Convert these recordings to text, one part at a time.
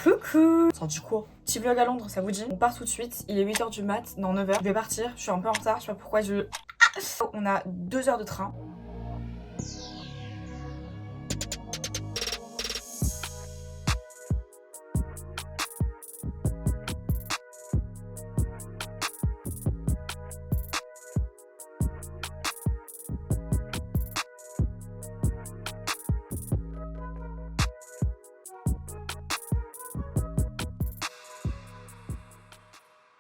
Coucou. Ça dit quoi? Petit vlog à Londres, ça vous dit? On part tout de suite, il est 8h du mat, non 9h. Je vais partir, je suis un peu en retard, je sais pas pourquoi On a 2 heures de train.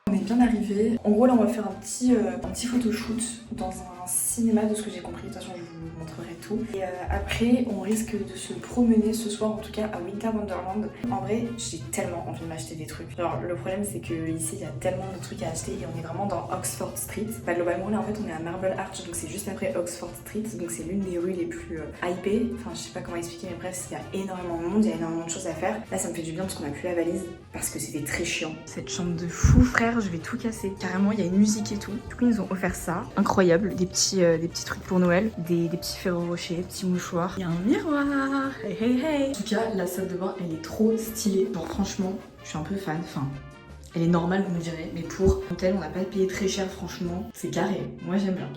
On est bien arrivé. En gros là on va faire un petit photoshoot dans un cinéma de ce que j'ai compris. De toute façon je vous montrerai tout. Et après on risque de se promener ce soir en tout cas à Winter Wonderland. En vrai j'ai tellement envie de m'acheter des trucs. Genre le problème c'est que ici il y a tellement de trucs à acheter et on est vraiment dans Oxford Street. Bah globalement là en fait on est à Marble Arch donc c'est juste après Oxford Street. Donc c'est l'une des rues les plus hypées. Enfin je sais pas comment expliquer mais bref il y a énormément de monde, il y a énormément de choses à faire. Là ça me fait du bien parce qu'on a plus la valise parce que c'était très chiant. Cette chambre de fou frère, je vais tout casser. Carrément il y a une musique et tout. Du coup ils nous ont offert ça. Incroyable, des petits trucs pour Noël. Des petits Ferrero Rocher, petits mouchoirs. Il y a un miroir. Hey hey hey. En tout cas la salle de bain elle est trop stylée. Genre franchement je suis un peu fan. Enfin elle est normale vous me direz. Mais pour un hôtel on n'a pas payé très cher franchement. C'est carré. Moi j'aime bien.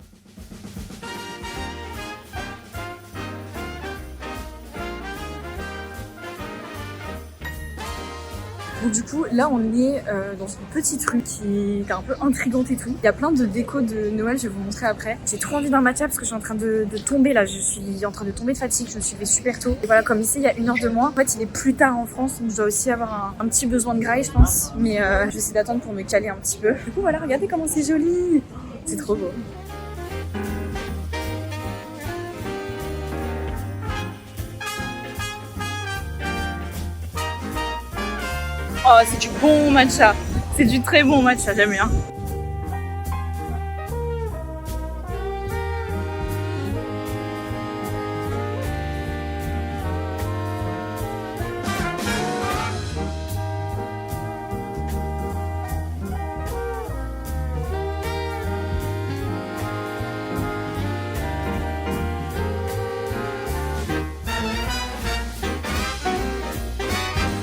Donc du coup là on est dans une petite rue qui est un peu intrigante et tout. Il y a plein de décos de Noël, je vais vous montrer après. J'ai trop envie d'un matcha parce que je suis en train de tomber là, je suis en train de tomber de fatigue, je me suis levée super tôt. Et voilà comme ici il y a 1 heure de moins. En fait il est plus tard en France donc je dois aussi avoir un petit besoin de graille je pense. Mais je vais essayer d'attendre pour me caler un petit peu. Du coup voilà regardez comment c'est joli. C'est trop beau. Oh, c'est du bon matcha. C'est du très bon matcha, j'aime bien.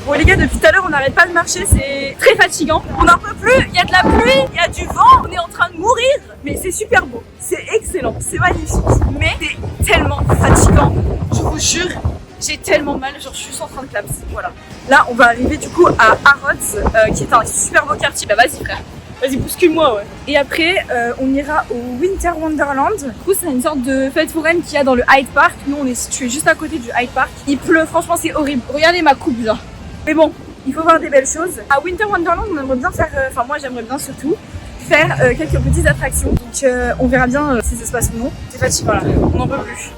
Bon les gars, depuis tout à l'heure on n'arrête pas de marcher, c'est très fatigant. On n'en peut plus, il y a de la pluie, il y a du vent, on est en train de mourir. Mais c'est super beau, c'est excellent, c'est magnifique. Mais c'est tellement fatigant, je vous jure, j'ai tellement mal, genre je suis juste en train de clapser, voilà. Là on va arriver du coup à Harrods, qui est un super beau quartier. Bah vas-y frère, vas-y bouscule-moi ouais. Et après on ira au Winter Wonderland. Du coup c'est une sorte de fête foraine qu'il y a dans le Hyde Park. Nous on est situé juste à côté du Hyde Park. Il pleut, franchement c'est horrible. Regardez ma coupe là. Mais bon, il faut voir des belles choses. À Winter Wonderland, on aimerait bien faire, enfin moi j'aimerais bien surtout faire quelques petites attractions. Donc on verra bien si ça se passe ou non. C'est fatigant là, on n'en peut plus.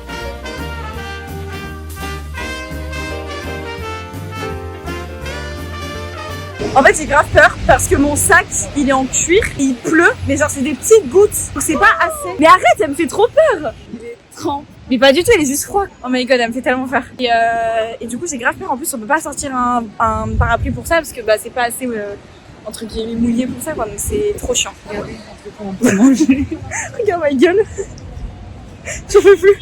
En fait j'ai grave peur parce que mon sac il est en cuir, il pleut, mais genre c'est des petites gouttes, donc c'est pas assez. Mais arrête, elle me fait trop peur. Il est trempé. Mais pas du tout, elle est juste froide. Oh my god, elle me fait tellement peur. Et du coup j'ai grave peur, en plus on peut pas sortir un parapluie pour ça parce que bah c'est pas assez entre guillemets mouillé pour ça quoi, donc c'est trop chiant. Regardez, entre quoi on peut manger. Regarde ma gueule. J'en peux plus.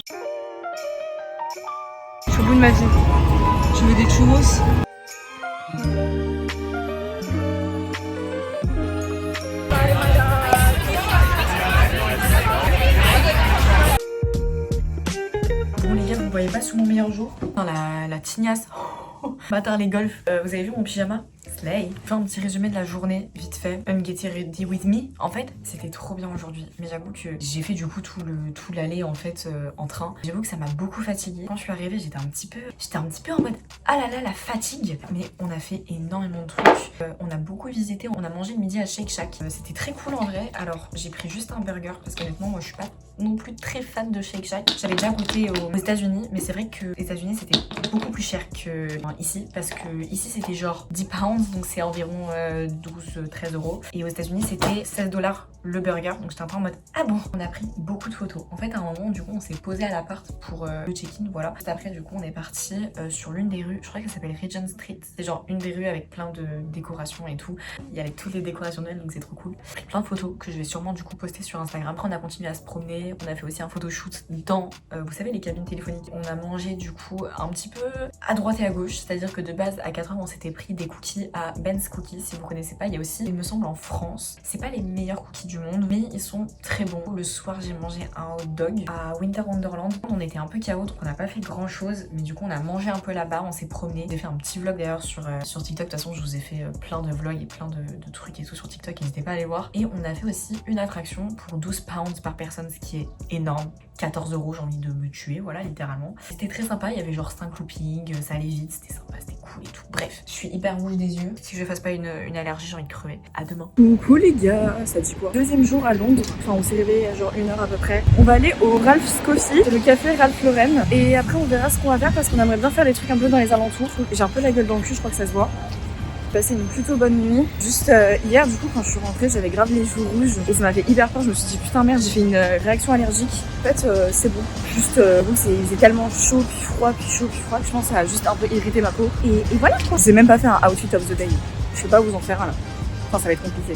Je suis au bout de ma vie. Je veux des churros. Bon les gars, vous me voyez pas sous mon meilleur jour. Dans la tignasse. Bâtard les golfs. Vous avez vu mon pyjama? Slay. Je fais un petit résumé de la journée, vite fait. I'm getting ready with me. En fait, c'était trop bien aujourd'hui. Mais j'avoue que j'ai fait du coup tout l'aller en fait en train. J'avoue que ça m'a beaucoup fatiguée. Quand je suis arrivée, j'étais un petit peu en mode ah là là la fatigue. Mais on a fait énormément de trucs. On a beaucoup visité. On a mangé le midi à Shake Shack. C'était très cool en vrai. Alors j'ai pris juste un burger parce qu'honnêtement moi je suis pas non plus très fan de Shake Shack. J'avais déjà goûté aux États-Unis, mais c'est vrai que les États-Unis c'était beaucoup plus cher que ici parce que ici c'était genre 10 pounds pounds, donc c'est environ 12-13 euros. Et aux États-Unis, c'était 16 $ le burger. Donc j'étais un peu en mode ah bon. On a pris beaucoup de photos. En fait, à un moment, du coup, on s'est posé à l'appart pour le check-in, voilà. Juste après, du coup, on est parti sur l'une des rues. Je crois qu'elle s'appelle Regent Street. C'est genre une des rues avec plein de décorations et tout. Il y avait toutes les décorations de Noël, donc c'est trop cool. J'ai pris plein de photos que je vais sûrement du coup poster sur Instagram. Après, on a continué à se promener. On a fait aussi un photoshoot dans, vous savez, les cabines téléphoniques. On a mangé du coup un petit peu à droite et à gauche. C'est-à-dire que de base, à 4h, on s'était pris des cookies à Ben's Cookies. Si vous connaissez pas, il y a aussi, il me semble, en France. C'est pas les meilleurs cookies du monde, mais ils sont très bons. Le soir, j'ai mangé un hot dog à Winter Wonderland. On était un peu KO, donc on n'a pas fait grand chose, mais du coup, on a mangé un peu là-bas, on s'est promené. J'ai fait un petit vlog d'ailleurs sur TikTok. De toute façon, je vous ai fait plein de vlogs et plein de trucs et tout sur TikTok. N'hésitez pas à aller voir. Et on a fait aussi une attraction pour 12 pounds par personne, ce qui est énorme. 14 euros, j'ai envie de me tuer, voilà, littéralement. C'était très sympa, il y avait genre 5 loopings, ça allait vite, c'était sympa, c'était cool et tout. Bref, je suis hyper rouge des yeux. Si je fasse pas une allergie, j'ai envie de crever. À demain. Coucou les gars, ça dit quoi? Deuxième jour à Londres, enfin on s'est réveillé à genre 1h à peu près. On va aller au Ralph's Coffee, c'est le café Ralph Lauren. Et après on verra ce qu'on va faire parce qu'on aimerait bien faire des trucs un peu dans les alentours. J'ai un peu la gueule dans le cul, je crois que ça se voit. J'ai passé une plutôt bonne nuit. Juste hier du coup quand je suis rentrée j'avais grave les joues rouges et ça m'a fait hyper peur. Je me suis dit putain merde, j'ai fait une réaction allergique. En fait c'est bon. Juste bon, c'est tellement chaud puis froid puis chaud puis froid que je pense que ça a juste un peu irrité ma peau. Et voilà quoi. J'ai même pas fait un outfit of the day. Je sais pas vous en faire un là. Enfin ça va être compliqué.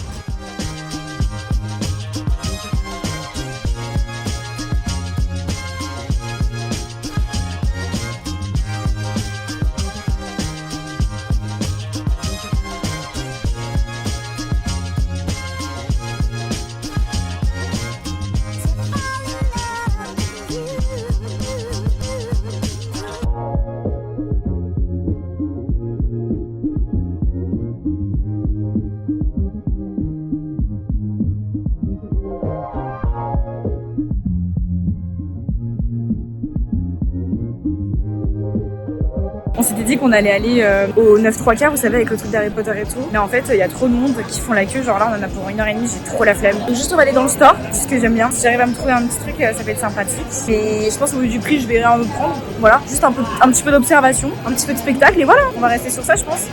On s'était dit qu'on allait aller au 9-3/4, vous savez, avec le truc d'Harry Potter et tout. Mais en fait, il y a trop de monde qui font la queue. Genre là, on en a pour 1h30, j'ai trop la flemme. Donc juste, on va aller dans le store, c'est ce que j'aime bien. Si j'arrive à me trouver un petit truc, ça peut être sympathique. Et je pense qu'au vu du prix, je vais rien me prendre. Voilà, juste un petit peu d'observation, un petit peu de spectacle. Et voilà, on va rester sur ça, je pense.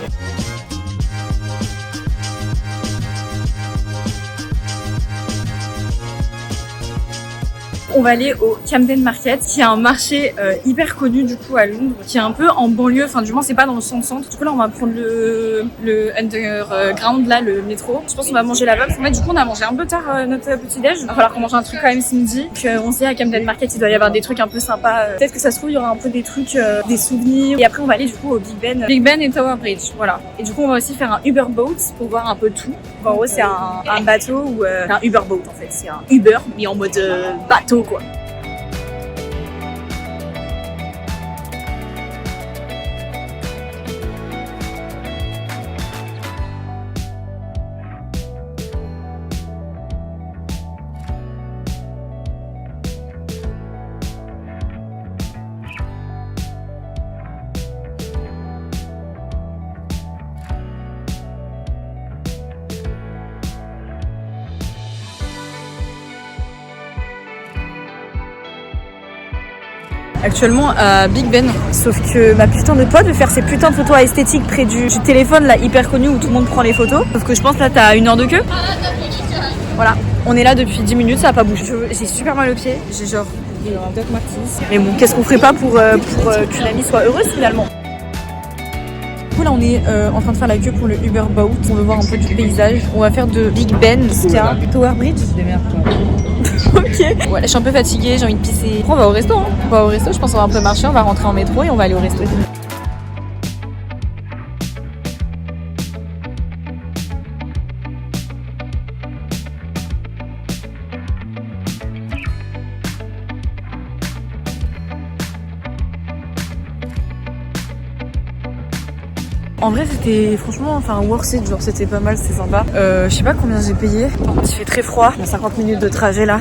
On va aller au Camden Market, qui est un marché hyper connu du coup à Londres, qui est un peu en banlieue, enfin du moins c'est pas dans le centre. Du coup là on va prendre le underground, là le métro. Je pense qu'on va manger là-bas, parce qu'en fait du coup on a mangé un peu tard notre petit déj. Il va falloir qu'on mange un truc quand même ce midi. On se dit à Camden Market il doit y avoir des trucs un peu sympas. Peut-être que ça se trouve il y aura un peu des trucs, des souvenirs. Et après on va aller du coup au Big Ben et Tower Bridge, voilà. Et du coup on va aussi faire un Uber Boat pour voir un peu tout. En gros c'est un bateau ou un Uber Boat en fait, c'est un Uber mais en mode bateau quoi. Actuellement à Big Ben, sauf que ma putain de pote veut faire ses putains de photos esthétiques près du téléphone là hyper connu où tout le monde prend les photos. Sauf que je pense là t'as 1 heure de queue. Voilà, on est là depuis 10 minutes, ça a pas bougé. J'ai super mal aux pieds, j'ai genre un Doc Martens. Mais bon, qu'est-ce qu'on ferait pas pour qu'une amie soit heureuse finalement. Du coup là on est en train de faire la queue pour le Uber Boat, on veut voir un peu du paysage. On va faire de Big Ben jusqu'à Tower Bridge. Ok. Ouais, je suis un peu fatiguée, j'ai envie de pisser. On va au resto, hein. On va au resto, je pense qu'on va un peu marcher, on va rentrer en métro et on va aller au resto. En vrai c'était franchement enfin worth it, genre c'était pas mal, c'était sympa. Je sais pas combien j'ai payé. Il fait très froid, on a 50 minutes de trajet là.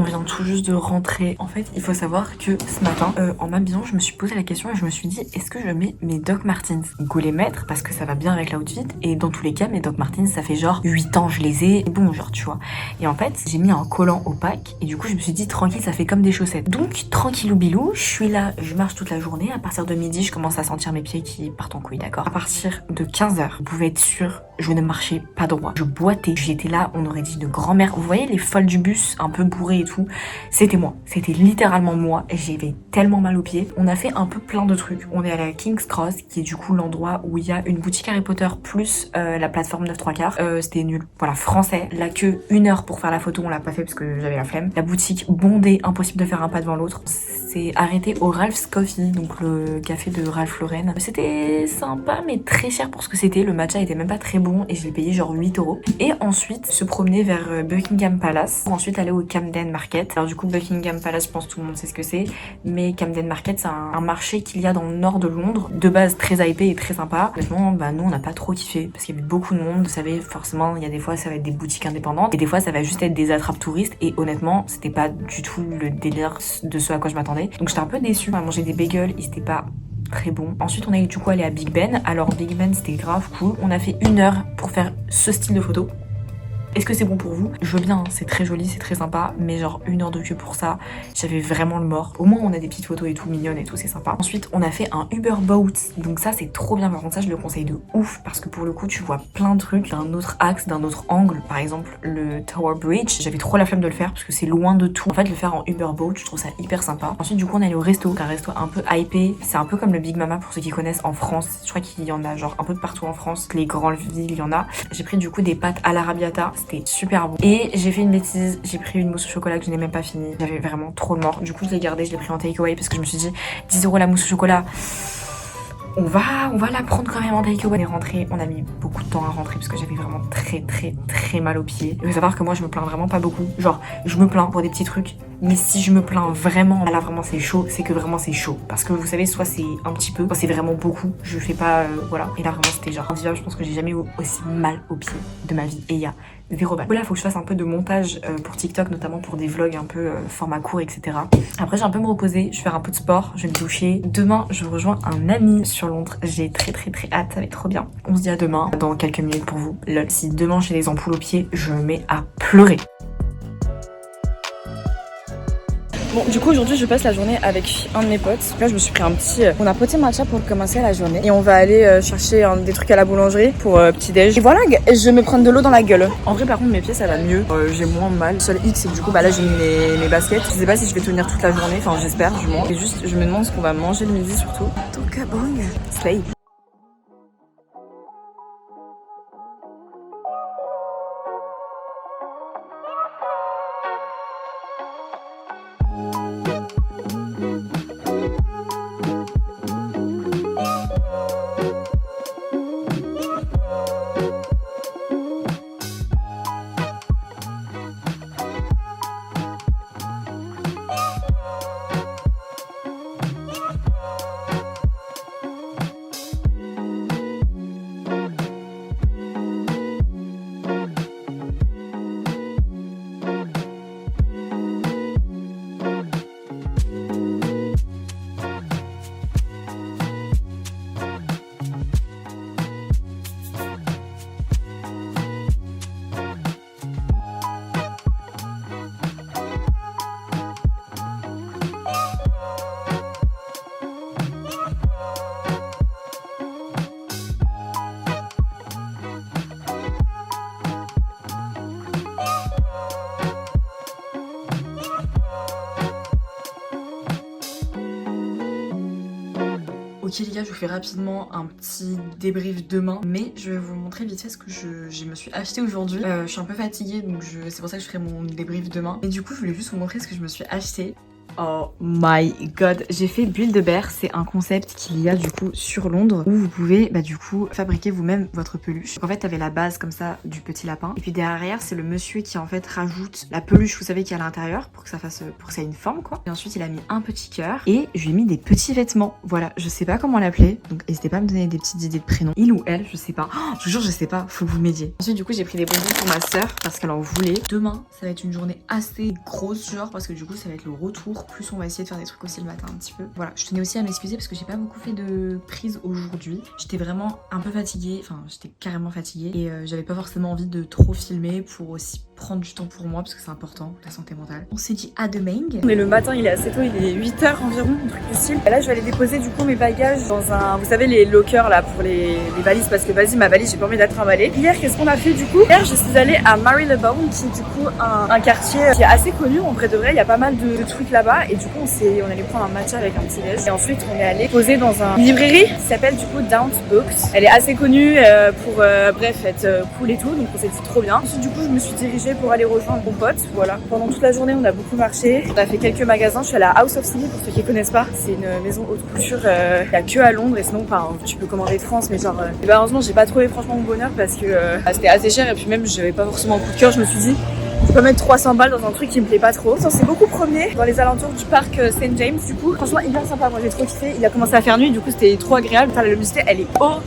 on vient tout juste de rentrer. En fait, il faut savoir que ce matin, en m'habillant, je me suis posé la question et je me suis dit, est-ce que je mets mes Doc Martens? Go les mettre parce que ça va bien avec l'outfit. Et dans tous les cas, mes Doc Martens, ça fait genre 8 ans je les ai. Et bon, genre, tu vois. Et en fait, j'ai mis un collant opaque et du coup, je me suis dit, tranquille, ça fait comme des chaussettes. Donc, tranquillou bilou, je suis là, je marche toute la journée. À partir de midi, je commence à sentir mes pieds qui partent en couille, d'accord? À partir de 15h, vous pouvez être sûr, je ne marchais pas droit. Je boitais. J'étais là, on aurait dit une grand-mère. Vous voyez les folles du bus, un peu bourrées et tout? C'était moi. C'était littéralement moi. J'avais tellement mal aux pieds. On a fait un peu plein de trucs. On est allé à King's Cross, qui est du coup l'endroit où il y a une boutique Harry Potter plus la plateforme 9 3/4. C'était nul. Voilà, français. La queue, 1 heure pour faire la photo. On l'a pas fait parce que j'avais la flemme. La boutique bondée, impossible de faire un pas devant l'autre. C'est arrêté au Ralph's Coffee, donc le café de Ralph Lauren. C'était sympa, mais très cher pour ce que c'était. Le matcha était même pas très bon et je l'ai payé genre 8 €. Et ensuite, se promener vers Buckingham Palace. Pour ensuite aller au Camden Market. Alors du coup, Buckingham Palace, je pense que tout le monde sait ce que c'est. Mais Camden Market, c'est un marché qu'il y a dans le nord de Londres. De base, très hypé et très sympa. Honnêtement, bah nous, on n'a pas trop kiffé. Parce qu'il y avait beaucoup de monde. Vous savez, forcément, il y a des fois, ça va être des boutiques indépendantes. Et des fois, ça va juste être des attrapes touristes. Et honnêtement, c'était pas du tout le délire de ce à quoi je m'attendais. Donc j'étais un peu déçue. On a mangé des bagels, ils étaient pas très bon. Ensuite, on est du coup allé à Big Ben. Alors Big Ben, c'était grave cool. On a fait 1 heure pour faire ce style de photo. Est-ce que c'est bon pour vous? Je veux bien, hein, c'est très joli, c'est très sympa, mais genre 1 heure de queue pour ça, j'avais vraiment le mort. Au moins on a des petites photos et tout, mignonnes et tout, c'est sympa. Ensuite on a fait un Uber Boat, donc ça c'est trop bien. Par contre ça je le conseille de ouf, parce que pour le coup tu vois plein de trucs d'un autre axe, d'un autre angle. Par exemple le Tower Bridge, j'avais trop la flemme de le faire parce que c'est loin de tout. En fait le faire en Uber Boat, je trouve ça hyper sympa. Ensuite du coup on est allé au resto, un resto un peu hypé. C'est un peu comme le Big Mama pour ceux qui connaissent en France. Je crois qu'il y en a genre un peu partout en France, les grandes villes il y en a. J'ai pris du coup des pâtes à l'arrabbiata, c'était super bon. Et j'ai fait une bêtise, j'ai pris une mousse au chocolat que je n'ai même pas fini. J'avais vraiment trop le mort. Du coup je l'ai gardé, je l'ai pris en takeaway parce que je me suis dit 10 € la mousse au chocolat. On va la prendre quand même en takeaway. On est rentré, on a mis beaucoup de temps à rentrer parce que j'avais vraiment très mal aux pieds. Il faut savoir que moi je me plains vraiment pas beaucoup. Genre je me plains pour des petits trucs, mais si je me plains vraiment, là vraiment c'est chaud, c'est que vraiment c'est chaud. Parce que vous savez, soit c'est un petit peu, soit c'est vraiment beaucoup. Je fais pas, voilà. Et là vraiment c'était genre invivable. Je pense que j'ai jamais eu aussi mal aux pieds de ma vie. Et il y a 0 balles. Là faut que je fasse un peu de montage pour TikTok, notamment pour des vlogs un peu format court, etc. Après j'ai un peu me reposer, je vais faire un peu de sport, je vais me doucher. Demain je rejoins un ami sur Londres. J'ai très hâte, ça va être trop bien. On se dit à demain, dans quelques minutes pour vous. Lol, si demain j'ai des ampoules aux pieds, je me mets à pleurer. Bon, du coup, aujourd'hui, je passe la journée avec un de mes potes. Là, je me suis pris un petit... On a poté matcha pour commencer la journée. Et on va aller chercher des trucs à la boulangerie pour petit-déj. Et voilà, je vais me prendre de l'eau dans la gueule. En vrai, par contre, mes pieds, ça va mieux. J'ai moins mal. Le seul hic, c'est que du coup, bah là, j'ai mis mes baskets. Je sais pas si je vais tenir toute la journée. Enfin, j'espère, du moins. Et juste, je me demande ce qu'on va manger le midi, surtout. Donc, bon, slay. Ok les gars, je vous fais rapidement un petit débrief demain, mais je vais vous montrer vite fait ce que je me suis acheté aujourd'hui. Je suis un peu fatiguée, donc c'est pour ça que je ferai mon débrief demain. Et du coup, je voulais juste vous montrer ce que je me suis acheté. Oh my god, j'ai fait Build-A-Bear, c'est un concept qu'il y a du coup sur Londres où vous pouvez du coup fabriquer vous-même votre peluche. Donc en fait t'avais la base comme ça du petit lapin et puis derrière c'est le monsieur qui en fait rajoute la peluche, vous savez, qui est à l'intérieur pour que ça ait une forme quoi. Et ensuite il a mis un petit cœur et je lui ai mis des petits vêtements. Voilà, je sais pas comment l'appeler, donc n'hésitez pas à me donner des petites idées de prénoms. Il ou elle, je sais pas. Oh, je vous jure je sais pas, faut que vous m'aidiez. Ensuite du coup j'ai pris des bonbons pour ma soeur parce qu'elle en voulait. Demain ça va être une journée assez grosse genre parce que du coup ça va être le retour. Plus on va essayer de faire des trucs aussi le matin un petit peu. Voilà, je tenais aussi à m'excuser parce que j'ai pas beaucoup fait de prise aujourd'hui. J'étais vraiment un peu fatiguée, enfin j'étais carrément fatiguée et j'avais pas forcément envie de trop filmer pour aussi prendre du temps pour moi parce que c'est important, la santé mentale. On s'est dit à demain. Mais le matin il est assez tôt, il est 8h environ, un truc du style. Et là je vais aller déposer du coup mes bagages dans un, vous savez les lockers là pour les valises parce que vas-y ma valise j'ai pas envie d'être emballée. Hier qu'est-ce qu'on a fait du coup? Hier je suis allée à Marylebone qui est du coup un quartier qui est assez connu en vrai de vrai, il y a pas mal de trucs là-bas et du coup on allait prendre un matcha avec un petit déj et ensuite on est allé poser dans une librairie qui s'appelle du coup Daunt Books. Elle est assez connue pour bref être cool et tout donc on s'est dit trop bien. Ensuite du coup je me suis dirigée pour aller rejoindre mon pote. Voilà, pendant toute la journée on a beaucoup marché, on a fait quelques magasins. Je suis à la House of Sydney pour ceux qui connaissent pas, c'est une maison haute couture, il y a que à Londres et sinon enfin tu peux commander de France mais genre et ben, heureusement j'ai pas trouvé franchement mon bonheur parce que c'était assez cher et puis même j'avais pas forcément un coup de cœur. Je me suis dit je peux mettre 300 balles dans un truc qui me plaît pas trop. On s'est beaucoup promené dans les alentours du parc St James du coup. Franchement hyper sympa, moi j'ai trop kiffé. Il a commencé à faire nuit, du coup c'était trop agréable. Enfin, la luminosité elle est horrible.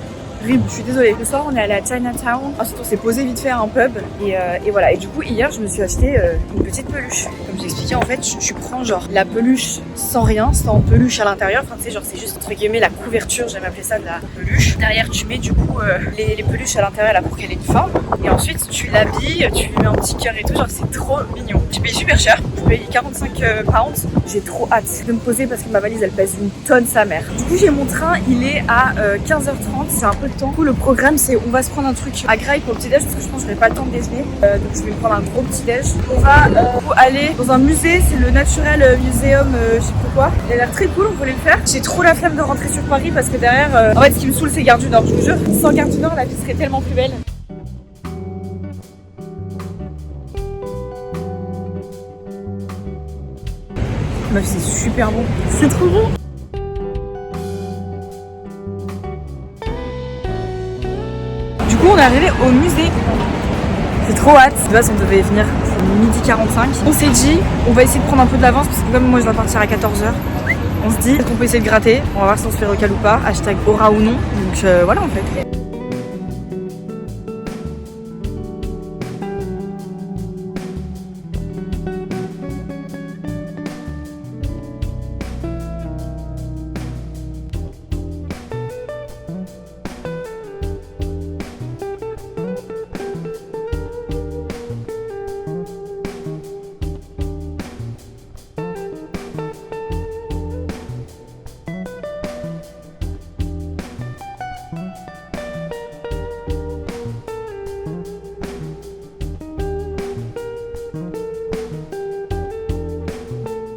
Je suis désolée. Le soir, on est allé à Chinatown. Ensuite, on s'est posé vite fait à un pub. Et voilà. Et du coup, hier, je me suis acheté une petite peluche. Comme j'expliquais, en fait, tu prends genre la peluche sans rien, sans peluche à l'intérieur. Enfin, tu sais, genre, c'est juste entre guillemets la couverture, j'aime appeler ça de la peluche. Derrière, tu mets du coup les peluches à l'intérieur là pour qu'elle ait une forme. Et ensuite, tu l'habilles, tu lui mets un petit cœur et tout. Genre, c'est trop mignon. J'ai payé super cher. J'ai payé 45 pounds. J'ai trop hâte de me poser parce que ma valise, elle pèse une tonne sa mère. Du coup, j'ai mon train. Il est à 15h30. C'est un peu temps. Du coup, le programme c'est on va se prendre un truc à Graille pour le petit déj parce que je pense que j'aurai pas le temps de déjeuner donc je vais me prendre un gros petit déj. On va aller dans un musée, c'est le Natural Museum je sais plus quoi. Il a l'air très cool, on voulait le faire. J'ai trop la flemme de rentrer sur Paris parce que derrière en fait ce qui me saoule c'est Gare du Nord, je vous jure. Sans Gare du Nord la vie serait tellement plus belle. Meuf c'est super bon, c'est trop bon. Du coup on est arrivé au musée. C'est trop hâte. De base on devait venir, c'est 12h45. On s'est dit on va essayer de prendre un peu de l'avance parce que comme moi je dois partir à 14h. On se dit qu'on peut essayer de gratter. On va voir si on se fait recal ou pas. Hashtag aura ou non. Donc voilà en fait.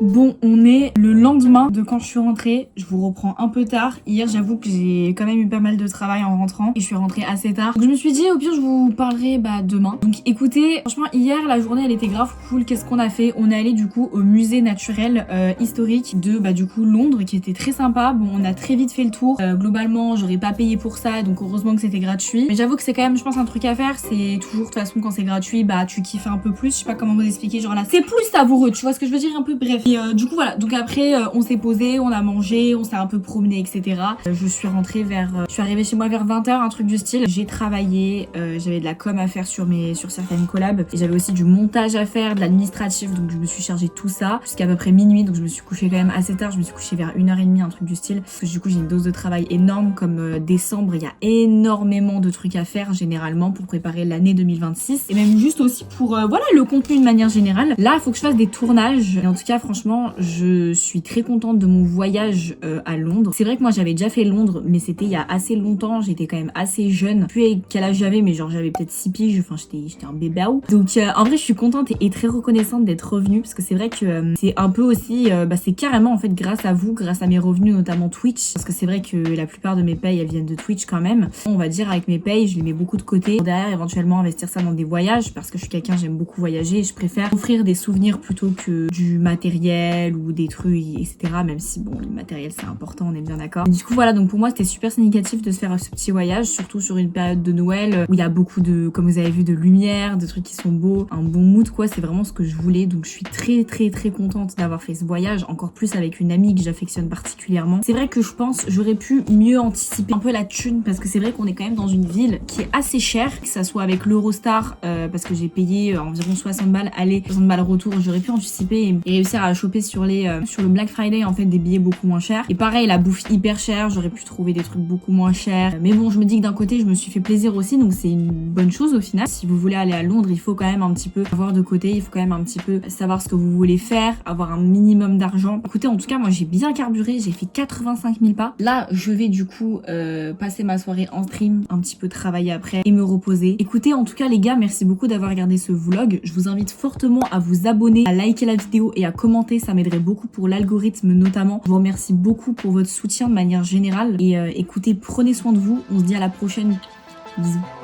Bon, on est le lendemain de quand je suis rentrée. Je vous reprends un peu tard. Hier, j'avoue que j'ai quand même eu pas mal de travail en rentrant et je suis rentrée assez tard. Donc je me suis dit, au pire, je vous parlerai demain. Donc écoutez, franchement, hier, la journée, elle était grave cool. Qu'est-ce qu'on a fait? On est allé du coup au musée naturel historique de du coup Londres, qui était très sympa. Bon, on a très vite fait le tour. Globalement, j'aurais pas payé pour ça, donc heureusement que c'était gratuit. Mais j'avoue que c'est quand même, je pense, un truc à faire. C'est toujours, de toute façon, quand c'est gratuit, tu kiffes un peu plus. Je sais pas comment vous expliquer. Genre là, c'est plus savoureux. Tu vois ce que je veux dire un peu? Bref. Et du coup voilà, donc après on s'est posé, on a mangé, on s'est un peu promené, etc. Je suis rentrée je suis arrivée chez moi vers 20h, un truc du style. J'ai travaillé, j'avais de la com à faire sur certaines collabs et j'avais aussi du montage à faire, de l'administratif, donc je me suis chargée de tout ça jusqu'à peu près minuit. Donc je me suis couchée quand même assez tard, je me suis couchée vers 1h30, un truc du style, parce que du coup j'ai une dose de travail énorme. Comme décembre, il y a énormément de trucs à faire généralement pour préparer l'année 2026 et même juste aussi pour voilà, le contenu de manière générale. Là il faut que je fasse des tournages et en tout cas franchement je suis très contente de mon voyage à Londres. C'est vrai que moi j'avais déjà fait Londres, mais c'était il y a assez longtemps, j'étais quand même assez jeune. Puis quel âge j'avais, mais genre j'avais peut-être 6 piges, enfin j'étais un bébé. Donc en vrai je suis contente et très reconnaissante d'être revenue parce que c'est vrai que c'est un peu aussi, c'est carrément en fait grâce à vous, grâce à mes revenus, notamment Twitch, parce que c'est vrai que la plupart de mes payes elles viennent de Twitch quand même. On va dire avec mes payes, je les mets beaucoup de côté pour derrière éventuellement investir ça dans des voyages parce que je suis quelqu'un, j'aime beaucoup voyager et je préfère offrir des souvenirs plutôt que du matériel matériel ou des trucs, etc. Même si bon, le matériel c'est important, on est bien d'accord. Du coup voilà, donc pour moi c'était super significatif de se faire ce petit voyage, surtout sur une période de Noël où il y a beaucoup de, comme vous avez vu, de lumière, de trucs qui sont beaux, un bon mood quoi, c'est vraiment ce que je voulais. Donc je suis très contente d'avoir fait ce voyage, encore plus avec une amie que j'affectionne particulièrement. C'est vrai que je pense j'aurais pu mieux anticiper un peu la thune, parce que c'est vrai qu'on est quand même dans une ville qui est assez chère, que ça soit avec l'Eurostar, parce que j'ai payé environ 60 balles aller, 60 balles retour. J'aurais pu anticiper et réussir à choper sur le Black Friday en fait des billets beaucoup moins chers. Et pareil, la bouffe hyper chère, j'aurais pu trouver des trucs beaucoup moins chers. Mais bon, je me dis que d'un côté je me suis fait plaisir aussi, donc c'est une bonne chose au final. Si vous voulez aller à Londres, il faut quand même un petit peu avoir de côté, il faut quand même un petit peu savoir ce que vous voulez faire, avoir un minimum d'argent. Écoutez, en tout cas moi j'ai bien carburé, j'ai fait 85 000 pas. Là je vais du coup passer ma soirée en stream, un petit peu travailler après et me reposer. Écoutez, en tout cas les gars, merci beaucoup d'avoir regardé ce vlog. Je vous invite fortement à vous abonner, à liker la vidéo et à commenter, ça m'aiderait beaucoup pour l'algorithme notamment. Je vous remercie beaucoup pour votre soutien de manière générale et écoutez, prenez soin de vous, on se dit à la prochaine. Bisous.